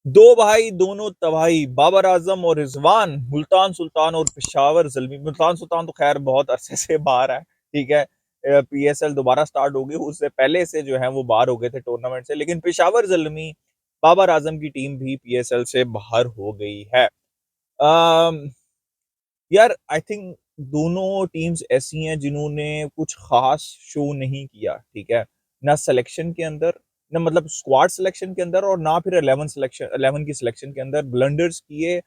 दो भाई दोनों तबाही, बाबर आजम और रिजवान, मुल्तान सुल्तान और पेशावर जल्मी। मुल्तान सुल्तान तो खैर बहुत अरसे से बाहर है, ठीक है। पीएसएल दोबारा स्टार्ट होगी, उससे पहले से जो है वो बाहर हो गए थे टूर्नामेंट से। लेकिन पेशावर जल्मी, बाबर आजम की टीम भी पीएसएल से बाहर हो गई है। अम, यार आई थिंक दोनों टीम्स ऐसी हैं जिन्होंने कुछ खास शो नहीं किया, ठीक है। ना सिलेक्शन के अंदर, ना मतलब स्क्वाड सिलेक्शन के अंदर, और ना फिर 11 की सिलेक्शन के अंदर ब्लंडर्स किए।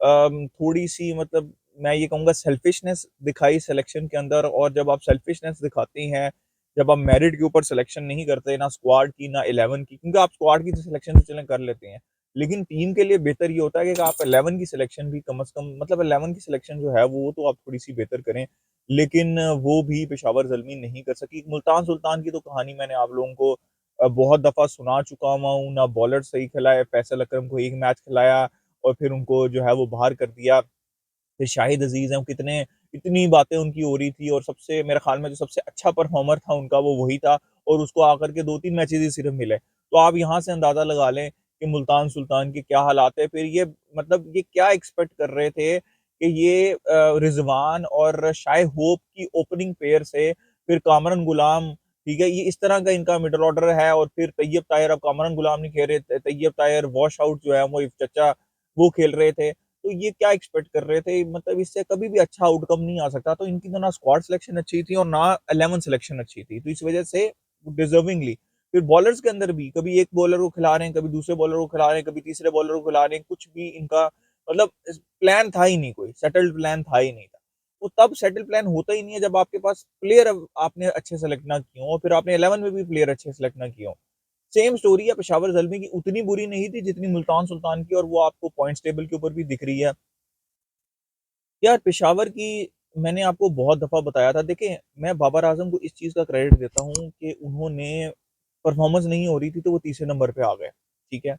थोड़ी सी मतलब मैं ये कहूँगा सेल्फिशनेस दिखाई सिलेक्शन के अंदर। और जब आप सेल्फिशनेस दिखाते हैं, जब आप मेरिट के ऊपर सिलेक्शन नहीं करते, ना स्क्वाड की ना 11 की, क्योंकि आप स्क्वाड की सिलेक्शन तो चलें कर लेते हैं, लेकिन टीम के लिए बेहतर ये होता है कि आप 11 की सिलेक्शन भी कम से कम, मतलब 11 की सिलेक्शन जो है वो तो आप थोड़ी सी बेहतर करें। लेकिन वो भी पेशावर जल्मी नहीं कर सकी। मुल्तान सुल्तान की तो कहानी मैंने आप लोगों को बहुत दफा सुना चुका हुआ हूँ। ना बॉलर सही खिलाए, फैसल अकरम को एक मैच खिलाया और फिर उनको जो है वो बाहर कर दिया। फिर शाहिद अजीज हैं, कितने इतनी बातें उनकी हो रही थी, और सबसे मेरे ख्याल में जो सबसे अच्छा परफॉर्मर था उनका वो वही था, और उसको आकर के 2-3 मैचेस ही सिर्फ मिले। तो आप यहाँ से अंदाजा लगा लें कि मुल्तान सुल्तान के क्या हालात है। फिर ये मतलब ये क्या एक्सपेक्ट कर रहे थे कि ये रिजवान और शाय होप की ओपनिंग पेयर से, फिर कामरान गुलाम, ठीक है, ये इस तरह का इनका मिडल ऑर्डर है। और फिर तैयब ताहिर, अब कामरान गुलाम नहीं खेल रहे, तैयब ताहिर वॉश आउट जो है वो चचा वो खेल रहे थे। तो ये क्या एक्सपेक्ट कर रहे थे, मतलब इससे कभी भी अच्छा आउटकम नहीं आ सकता। तो इनकी तो ना स्क्वाड सिलेक्शन अच्छी थी और ना 11 सिलेक्शन अच्छी थी, तो इस वजह से डिजर्विंगली फिर बॉलर्स के अंदर भी कभी एक बॉलर को खिला रहे हैं, कभी दूसरे बॉलर को खिला रहे हैं, कभी तीसरे बॉलर को खिला रहे हैं। कुछ भी इनका मतलब प्लान था ही नहीं, कोई सेटल्ड प्लान था ही नहीं था। वो तब सेटल प्लान होता ही नहीं है जब आपके पास प्लेयर आपने अच्छे सेलेक्ट ना किए हो, और फिर आपने 11 में भी प्लेयर अच्छे सेलेक्ट ना किए हो। सेम स्टोरी है पेशावर जल्मी की, उतनी बुरी नहीं थी जितनी मुल्तान सुल्तान की, और वो आपको पॉइंट्स टेबल के ऊपर भी दिख रही है। यार पेशावर की मैंने आपको बहुत दफा बताया था। देखिए, मैं बाबर आजम को इस चीज का क्रेडिट देता हूँ कि उन्होंने परफॉर्मेंस नहीं हो रही थी तो वो तीसरे नंबर पे आ गए, ठीक है।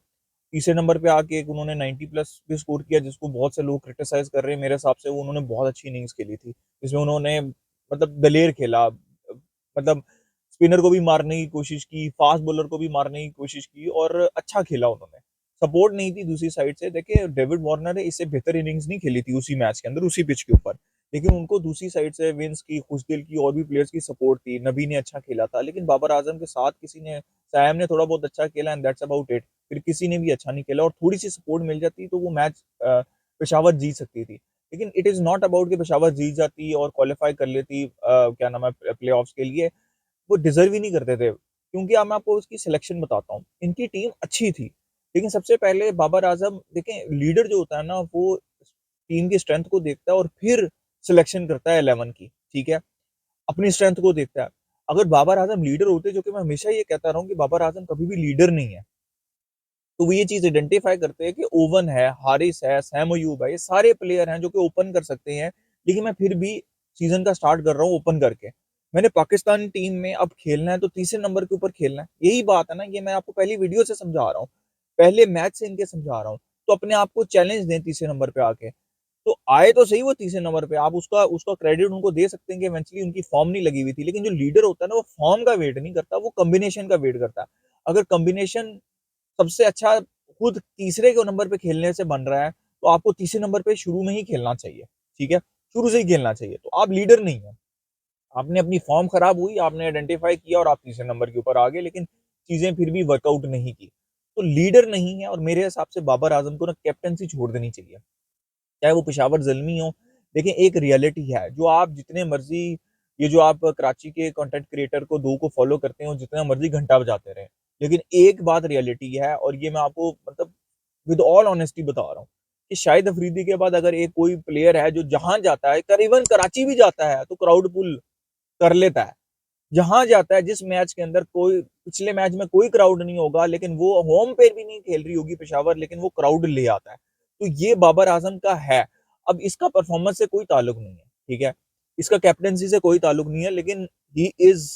तीसरे नंबर पे आके एक उन्होंने 90 प्लस भी स्कोर किया, जिसको बहुत से लोग क्रिटिसाइज कर रहे हैं। मेरे हिसाब से वो उन्होंने बहुत अच्छी इनिंग्स खेली थी, जिसमें उन्होंने मतलब दलेर खेला, मतलब स्पिनर को भी मारने की कोशिश की, फास्ट बॉलर को भी मारने की कोशिश की, और अच्छा खेला उन्होंने। सपोर्ट नहीं थी दूसरी साइड से। देखिए, डेविड वार्नर ने इससे बेहतर इनिंग्स नहीं खेली थी उसी मैच के अंदर, उसी पिच के ऊपर, लेकिन उनको दूसरी साइड से विंस की, खुशदिल की, और भी प्लेयर्स की सपोर्ट थी। नबी ने अच्छा खेला था, लेकिन बाबर आजम के साथ किसी ने, सैम ने थोड़ा बहुत अच्छा खेला, एंड दैट्स अबाउट इट। फिर किसी ने भी अच्छा नहीं खेला, और थोड़ी सी सपोर्ट मिल जाती तो वो मैच पेशावर जीत सकती थी। लेकिन इट इज नॉट अबाउट कि पेशावर जीत जाती और क्वालिफाई कर लेती क्या नाम है प्ले ऑफ्स के लिए। वो डिजर्व ही नहीं करते थे, क्योंकि अब मैं आपको उसकी सिलेक्शन बताता हूँ। इनकी टीम अच्छी थी, लेकिन सबसे पहले बाबर आजम, देखें, लीडर जो होता है ना वो टीम की स्ट्रेंथ को देखता है और फिर सिलेक्शन करता है 11 की, ठीक है। अपनी स्ट्रेंथ को देखता है। अगर बाबर आजम लीडर होते, जो कि मैं हमेशा ये कहता रहा हूँ कि बाबर आजम कभी भी लीडर नहीं है, तो वो ये चीज आइडेंटिफाई करते हैं कि ओवन है, हारिस है, सैम अयूब है, ये सारे प्लेयर हैं जो कि ओपन कर सकते हैं, लेकिन मैं फिर भी सीजन का स्टार्ट कर रहा हूँ ओपन करके। मैंने पाकिस्तान टीम में अब खेलना है तो तीसरे नंबर के ऊपर खेलना है, यही बात है ना। ये मैं आपको पहली वीडियो से समझा रहा हूँ, पहले मैच से इनके समझा रहा हूँ। तो अपने आप को चैलेंज दें तीसरे नंबर पे आके। तो आए तो सही वो तीसरे नंबर पे, आप उसका उसका क्रेडिट उनको दे सकते हैं कि इवेंचुअली उनकी फॉर्म नहीं लगी हुई थी, लेकिन जो लीडर होता है ना वो फॉर्म का वेट नहीं करता, वो कॉम्बिनेशन का वेट करता है। अगर कॉम्बिनेशन सबसे अच्छा खुद तीसरे के नंबर पे खेलने से बन रहा है, तो आपको तीसरे नंबर पे शुरू में ही खेलना चाहिए, ठीक है, शुरू से ही खेलना चाहिए। तो आप लीडर नहीं है, आपने अपनी फॉर्म खराब हुई, आपने आइडेंटिफाई किया और आप तीसरे नंबर के ऊपर आ गए, लेकिन चीजें फिर भी वर्कआउट नहीं की। तो लीडर नहीं है, और मेरे हिसाब से बाबर आजम को ना कैप्टनसी छोड़ देनी चाहिए, चाहे वो पेशावर ज़ल्मी हो। देखिए, एक रियलिटी है, जो आप जितने मर्ज़ी, ये जो आप कराची के कंटेंट क्रिएटर को 2 को फ़ॉलो करते हो, जितना मर्ज़ी घंटा बजाते रहें, लेकिन एक बात रियलिटी है, और ये मैं आपको मतलब विद ऑल ऑनेस्टी बता रहा हूँ, कि शाहिद अफरीदी के बाद अगर एक कोई प्लेयर है जो जहाँ जाता है, कर इवन कराची भी जाता है, तो क्राउड पुल कर लेता है। जहाँ जाता है, जिस मैच के अंदर कोई पिछले मैच में कोई क्राउड नहीं होगा, लेकिन वो होम पे भी नहीं खेल रही होगी पेशावर, लेकिन वो क्राउड ले आता है। तो ये बाबर आजम का है। अब इसका परफॉर्मेंस से कोई ताल्लुक नहीं है, ठीक है। इसका कैप्टनसी से कोई ताल्लुक नहीं है, लेकिन ही इज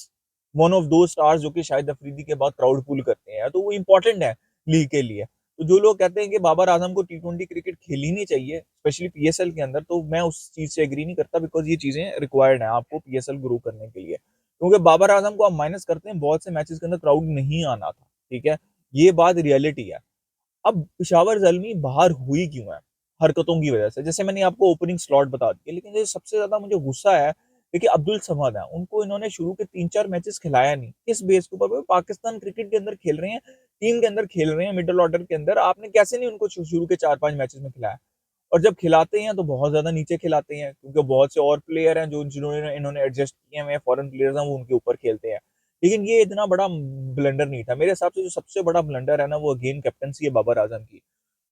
वन ऑफ दो स्टार्स जो कि शाहिद अफरीदी के बाद क्राउड पुल करते हैं, तो वो इंपॉर्टेंट है लीग के लिए। तो जो लोग कहते हैं कि बाबर आजम को टी20 क्रिकेट खेलनी नहीं चाहिए, स्पेशली पीएसएल के अंदर, तो मैं उस चीज से एग्री नहीं करता, बिकॉज ये चीजें रिक्वायर्ड है आपको पीएसएल ग्रो करने के लिए। क्योंकि बाबर आजम को आप माइनस करते हैं, बहुत से मैचेस के अंदर क्राउड नहीं आना था, ठीक है। ये बात रियलिटी है। अब पेशावर ज़ल्मी बाहर हुई क्यों है? हरकतों की वजह से। जैसे मैंने आपको ओपनिंग स्लॉट बता दिया, लेकिन जो सबसे ज़्यादा मुझे गुस्सा है, देखिए अब्दुल समद हैं, उनको इन्होंने शुरू के 3-4 मैचेस खिलाया नहीं। किस बेस के ऊपर? वो पाकिस्तान क्रिकेट के अंदर खेल रहे हैं, टीम के अंदर खेल रहे हैं, मिडल ऑर्डर के अंदर, आपने कैसे नहीं उनको शुरू के 4-5 मैचेस में खिलाया? और जब खिलाते हैं तो बहुत ज़्यादा नीचे खिलाते हैं, क्योंकि बहुत से और प्लेयर हैं जो जिन्होंने इन्होंने एडजस्ट किए हुए हैं, फॉरेन प्लेयर्स हैं, वो उनके ऊपर खेलते हैं। लेकिन ये इतना बड़ा ब्लंडर नहीं था। मेरे हिसाब से जो सबसे बड़ा ब्लंडर है ना, वो अगेन कैप्टेंसी है बाबर आज़म की।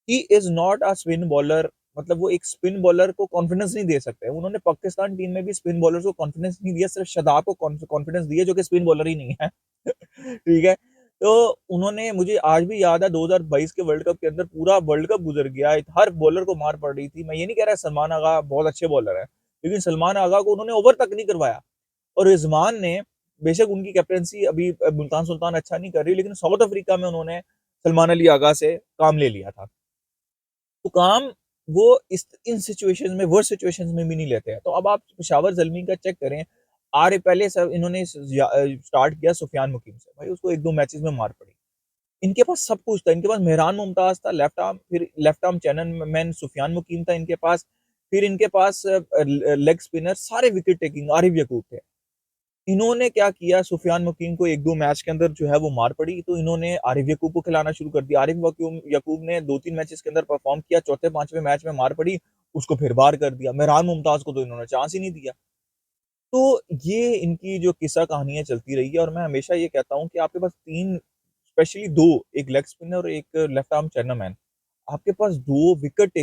He is not a spin bowler, मतलब वो एक स्पिन बॉलर को कॉन्फिडेंस नहीं दे सकते। उन्होंने पाकिस्तान टीम में भी स्पिन बॉलर्स को कॉन्फिडेंस नहीं दिया, सिर्फ शादाब को कॉन्फिडेंस दिया, जो कि स्पिन बॉलर ही नहीं है। ठीक है? तो उन्होंने, मुझे आज भी याद है 2022 के वर्ल्ड कप के अंदर पूरा वर्ल्ड कप गुज़र गया, हर बॉलर को मार पड़ रही थी। मैं ये नहीं कह रहा सलमान आगा बहुत अच्छे बॉलर हैं, लेकिन सलमान आगा को उन्होंने ओवर तक नहीं करवाया। और रिजवान ने, बेशक उनकी कैप्टेंसी अभी मुल्तान सुल्तान अच्छा नहीं कर रही, लेकिन साउथ अफ्रीका में उन्होंने सलमान अली आगा से काम ले लिया था। तो काम वो इस इन सिचुएशंस में, वर्स्ट सिचुएशंस में भी नहीं लेते हैं। तो अब आप पेशावर ज़ल्मी का चेक करें, पहले सब इन्होंने स्टार्ट किया सुफियान मुकीम से, भाई उसको 1-2 मैचेस में मार पड़ी। इनके पास सब कुछ था, इनके पास मेहरान मुमताज़ था लेफ्ट आर्म, फिर left arm chinaman Sufiyan Muqeem था इनके पास, फिर इनके पास लेग स्पिनर सारे विकेट टेकिंग आरिफ यकूब थे। इन्होंने क्या किया, सुफियान मुकीम को 1-2 मैच के अंदर जो है वो मार पड़ी, तो इन्होंने आरिफ यकूब को खिलाना शुरू कर दिया। आरिफ यकूब ने 2-3 मैचेस के अंदर परफॉर्म किया, चौथे 5वें मैच में मार पड़ी, उसको फिर बाहर कर दिया। मेहरान मुमताज़ को तो इन्होंने चांस ही नहीं दिया। तो ये इनकी जो किस्सा कहानियाँ चलती रही है, और मैं हमेशा ये कहता हूँ कि आपके पास 3, स्पेशली 2, एक लेग स्पिनर और एक लेफ्ट आर्म चेनमैन, आपके पास 2 विकेट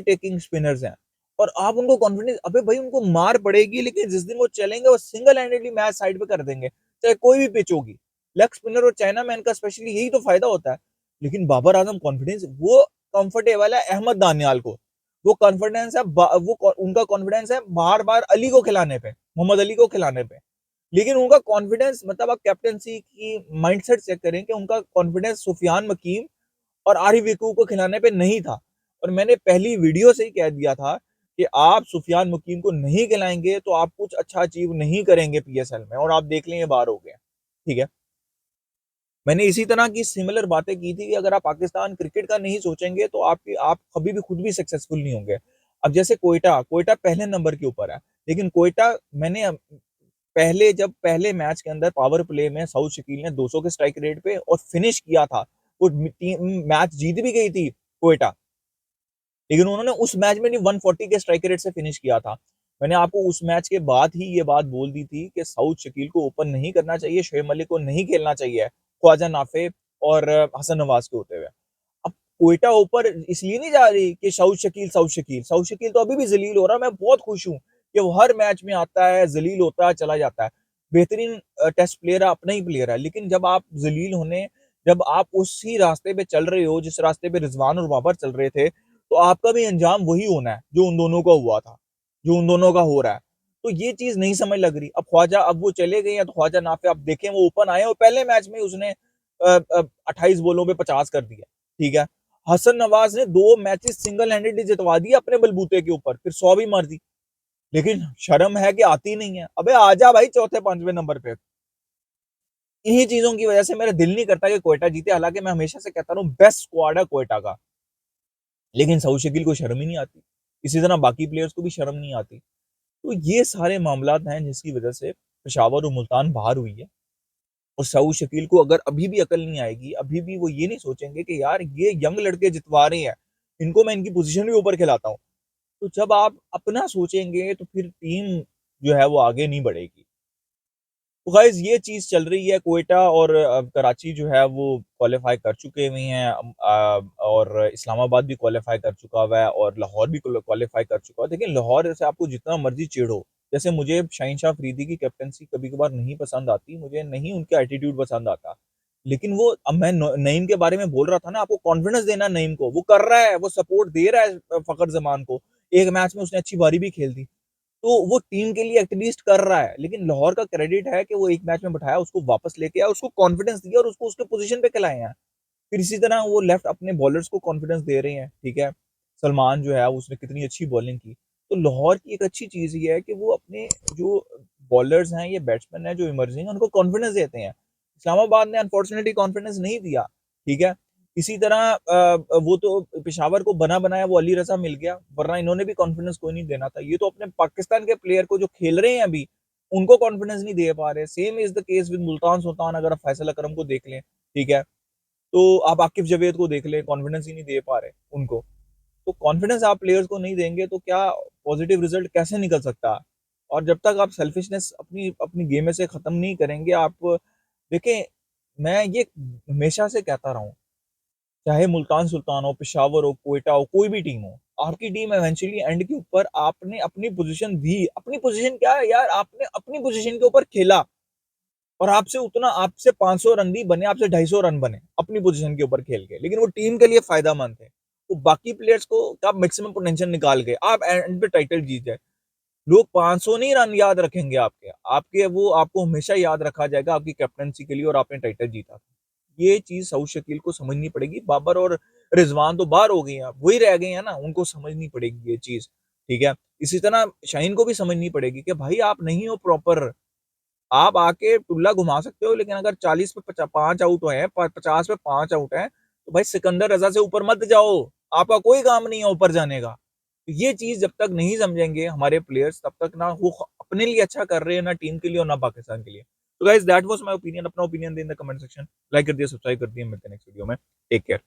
टेकिंग स्पिनर्स हैं, और आप उनको कॉन्फिडेंस, अबे भाई उनको मार पड़ेगी, लेकिन जिस दिन वो चलेंगे वो सिंगल हैंडेडली मैच साइड पे कर देंगे, चाहे कोई भी पिच होगी। लेग स्पिनर और चाइना मैन का स्पेशली यही तो फायदा होता है। लेकिन बाबर आजम कॉन्फिडेंस, वो कंफर्टेबल है अहमद दानियाल को, वो कॉन्फिडेंस है उनका कॉन्फिडेंस है बार बार अली को खिलाने पे, मोहम्मद अली को खिलाने पे। लेकिन उनका कॉन्फिडेंस, मतलब आप कैप्टेंसी की माइंडसेट चेक करें कि उनका कॉन्फिडेंस सुफियान मकीम और आरिफ यकूब को खिलाने पे नहीं था। और मैंने पहली वीडियो से ही कह दिया था कि आप सुफियान मुकीम को नहीं खिलाएंगे तो आप कुछ अच्छा अचीव नहीं करेंगे पीएसएल में, और आप देख लें ये बार हो गया। ठीक है? मैंने इसी तरह की सिमिलर बातें की थी कि अगर आप पाकिस्तान क्रिकेट का नहीं सोचेंगे तो आप कभी भी खुद भी सक्सेसफुल नहीं होंगे। अब जैसे कोयटा पहले नंबर के ऊपर है, लेकिन कोयटा, मैंने पहले मैच के अंदर पावर प्ले में सऊद शकील ने 200 के स्ट्राइक रेट पे और फिनिश किया था। वो टीम मैच जीत भी गई थी कोयटा, लेकिन उन्होंने उस मैच में नहीं 140 के स्ट्राइक रेट से फिनिश किया था। मैंने आपको उस मैच के बाद ही ये बात बोल दी थी कि सऊद शकील को ओपन नहीं करना चाहिए, शोएब मलिक को नहीं खेलना चाहिए, ख्वाजा नाफे और हसन नवाज के होते हुए। अब कोयटा ऊपर इसलिए नहीं जा रही कि सऊद शकील तो अभी भी जलील हो रहा है। मैं बहुत खुश हूँ कि वो हर मैच में आता है, जलील होता है, चला जाता है। बेहतरीन टेस्ट प्लेयर है, अपना ही प्लेयर है। लेकिन जब आप उसी रास्ते पे चल रहे हो जिस रास्ते पे रिजवान और बाबर चल रहे थे, तो आपका भी अंजाम वही होना है जो उन दोनों का हुआ था, जो उन दोनों का हो रहा है। तो ये चीज नहीं समझ लग रही। अब वो चले गए हैं, तो ख्वाजा नाफे आप देखें वो ओपन आए और पहले मैच में उसने 28 बॉलों पे 50 कर दिया। ठीक है? हसन नवाज ने 2 मैचेस सिंगल हैंडेडली जितवा दिए अपने बलबूते के ऊपर, फिर 100 भी मार दी। लेकिन शर्म है कि आती नहीं है। अबे आजा भाई चौथे 5वें नंबर पे। इन्हीं चीजों की वजह से मेरा दिल नहीं करता कि कोयटा जीते, हालांकि मैं हमेशा से कहता हूँ बेस्ट स्क्वाड है कोयटा का, लेकिन सऊद शकील को शर्म ही नहीं आती। इसी तरह बाकी प्लेयर्स को भी शर्म नहीं आती। तो ये सारे मामलात हैं जिसकी वजह से पेशावर और मुल्तान बाहर हुई है। और सऊद शकील को अगर अभी भी अकल नहीं आएगी, अभी भी वो ये नहीं सोचेंगे कि यार ये यंग लड़के जितवा रहे हैं, इनको मैं इनकी पोजीशन भी ऊपर खिलाता हूँ। तो जब आप अपना सोचेंगे तो फिर टीम जो है वो आगे नहीं बढ़ेगी। तो गाइस ये चीज़ चल रही है। कोयटा और कराची जो है वो क्वालीफाई कर चुके हुए हैं, और इस्लामाबाद भी क्वालीफाई कर चुका हुआ है, और लाहौर भी क्वालीफाई कर चुका है। देखिए लाहौर से आपको जितना मर्जी चिढ़ो, जैसे मुझे शाहीन अफरीदी की कैप्टनसी कभी कभार नहीं पसंद आती, मुझे नहीं उनका एटीट्यूड पसंद आता, लेकिन वो, अब मैं नईम के बारे में बोल रहा था ना, आपको कॉन्फिडेंस देना नईम को, वो कर रहा है, वो सपोर्ट दे रहा है फखर जमान को। एक मैच में उसने अच्छी बारी भी खेल दी, तो वो टीम के लिए एटलीस्ट कर रहा है। लेकिन लाहौर का क्रेडिट है कि वो एक मैच में बैठाया, उसको वापस लेके आया, उसको कॉन्फिडेंस दिया और उसको उसके पोजीशन पे खिलाए हैं। फिर इसी तरह वो लेफ्ट अपने बॉलर्स को कॉन्फिडेंस दे रहे हैं। ठीक है? सलमान जो है उसने कितनी अच्छी बॉलिंग की। तो लाहौर की एक अच्छी चीज ये है कि वो अपने जो बॉलर्स हैं, ये बैट्समैन हैं जो इमर्जिंग है, उनको कॉन्फिडेंस देते हैं। इस्लामाबाद ने अनफॉर्चुनेटली कॉन्फिडेंस नहीं दिया। ठीक है? इसी तरह वो तो पेशावर को बना-बनाया वो अली रज़ा मिल गया, वरना इन्होंने भी कॉन्फिडेंस कोई नहीं देना था। ये तो अपने पाकिस्तान के प्लेयर को जो खेल रहे हैं अभी, उनको कॉन्फिडेंस नहीं दे पा रहे। Same is the case with Multan Sultan, अगर आप फैसल अकरम को देख लें, ठीक है? तो आप आकिब जावेद को देख लें, कॉन्फिडेंस ही नहीं दे पा रहे उनको। तो कॉन्फिडेंस आप प्लेयर्स को नहीं देंगे तो क्या पॉजिटिव रिजल्ट कैसे निकल सकता है? और जब तक आप सेल्फिशनेस अपनी अपनी गेम में से खत्म नहीं करेंगे, आप देखें, मैं ये हमेशा से कहता रहा हूँ, चाहे मुल्तान सुल्तान हो, पेशावर हो, क्वेटा हो, कोई भी टीम हो, आपकी टीम इवेंचुअली एंड के ऊपर आपने अपनी पोजीशन दी। अपनी पोजीशन क्या है यार, आपने अपनी पोजीशन के ऊपर खेला और आपसे 500 रन भी बने, आपसे 250 रन बने अपनी पोजीशन के ऊपर खेल के, लेकिन वो टीम के लिए फायदेमंद थे। तो बाकी प्लेयर्स को आप मैक्सिमम पोटेंशियल निकाल के आप एंड पे टाइटल जीत जाए। लोग 500 नहीं रन याद रखेंगे आपके, आपके वो आपको हमेशा याद रखा जाएगा आपकी कैप्टनसी के लिए और आपने टाइटल जीता। ये चीज़ सऊद शकील को समझनी पड़ेगी। बाबर और रिजवान तो बाहर हो गए हैं, वही रह गए हैं ना, उनको समझनी पड़ेगी ये चीज़, ठीक है? इसी तरह शाहीन को भी समझनी पड़ेगी कि भाई आप नहीं हो प्रॉपर, आप आके टुल्ला घुमा सकते हो, लेकिन अगर 40 पे 5 आउट हुए हैं, 50 पे 5 आउट हैं, तो भाई सिकंदर रज़ा से ऊपर मत जाओ, आपका कोई काम नहीं है ऊपर जाने का। तो ये चीज़ जब तक नहीं समझेंगे हमारे प्लेयर्स, तब तक ना वो अपने लिए अच्छा कर रहे हैं, ना टीम के लिए और ना पाकिस्तान के लिए। तो guys that was my opinion. अपना ओपिनियन दें in the comment section. Like कर दिया, सब्सक्राइब कर दिया, मिलते हैं नेक्स्ट वीडियो में। Take care.